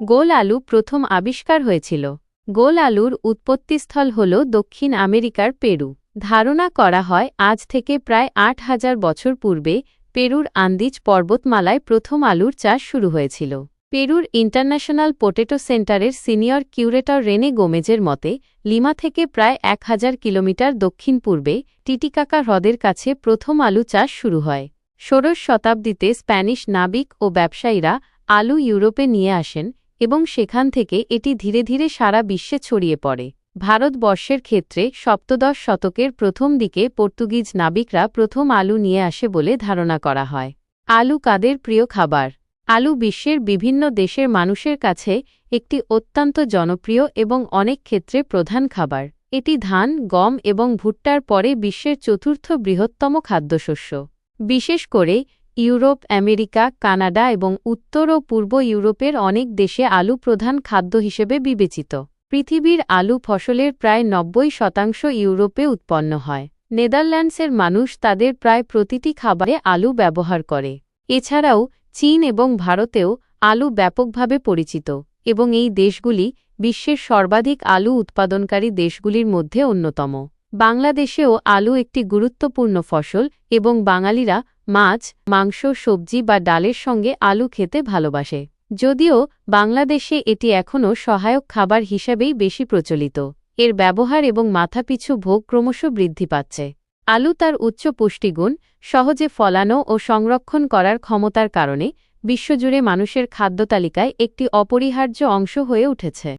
গোল আলু প্রথম আবিষ্কার হয়েছিল। গোল আলুর উৎপত্তিস্থল হল দক্ষিণ আমেরিকার পেরু। ধারণা করা হয় আজ থেকে প্রায় ৮,০০০ বছর পূর্বে পেরুর আন্দিজ পর্বতমালায় প্রথম আলুর চাষ শুরু হয়েছিল। পেরুর ইন্টারন্যাশনাল পোটেটো সেন্টারের সিনিয়র কিউরেটর রেনে গোমেজের মতে, লিমা থেকে প্রায় ১,০০০ কিলোমিটার দক্ষিণ পূর্বে টিটিকাকা হ্রদের কাছে প্রথম আলু চাষ শুরু হয়। ষোড়শ শতাব্দীতে স্প্যানিশ নাবিক ও ব্যবসায়ীরা আলু ইউরোপে নিয়ে আসেন এবং সেখান থেকে এটি ধীরে ধীরে সারা বিশ্বে ছড়িয়ে পড়ে। ভারতবর্ষের ক্ষেত্রে সপ্তদশ শতকের প্রথম দিকে পর্তুগিজ নাবিকরা প্রথম আলু নিয়ে আসে বলে ধারণা করা হয়। আলু কাদের প্রিয় খাবার? আলু বিশ্বের বিভিন্ন দেশের মানুষের কাছে একটি অত্যন্ত জনপ্রিয় এবং অনেক ক্ষেত্রে প্রধান খাবার। এটি ধান, গম এবং ভুট্টার পরে বিশ্বের চতুর্থ বৃহত্তম খাদ্যশস্য। বিশেষ করে ইউরোপ, আমেরিকা, কানাডা এবং উত্তর ও পূর্ব ইউরোপের অনেক দেশে আলু প্রধান খাদ্য হিসেবে বিবেচিত। পৃথিবীর আলু ফসলের প্রায় ৯০% ইউরোপে উৎপন্ন হয়। নেদারল্যান্ডসের মানুষ তাদের প্রায় প্রতিটি খাবারে আলু ব্যবহার করে। এছাড়াও চীন এবং ভারতেও আলু ব্যাপকভাবে পরিচিত এবং এই দেশগুলি বিশ্বের সর্বাধিক আলু উৎপাদনকারী দেশগুলির মধ্যে অন্যতম। বাংলাদেশেও আলু একটি গুরুত্বপূর্ণ ফসল এবং বাঙালিরা মাছ, মাংস, সবজি বা ডালের সঙ্গে আলু খেতে ভালোবাসে। যদিও বাংলাদেশে এটি এখনও সহায়ক খাবার হিসাবেই বেশি প্রচলিত, এর ব্যবহার এবং মাথাপিছু ভোগ ক্রমশ বৃদ্ধি পাচ্ছে। আলু তার উচ্চ পুষ্টিগুণ, সহজে ফলানো ও সংরক্ষণ করার ক্ষমতার কারণে বিশ্বজুড়ে মানুষের খাদ্যতালিকায় একটি অপরিহার্য অংশ হয়ে উঠেছে।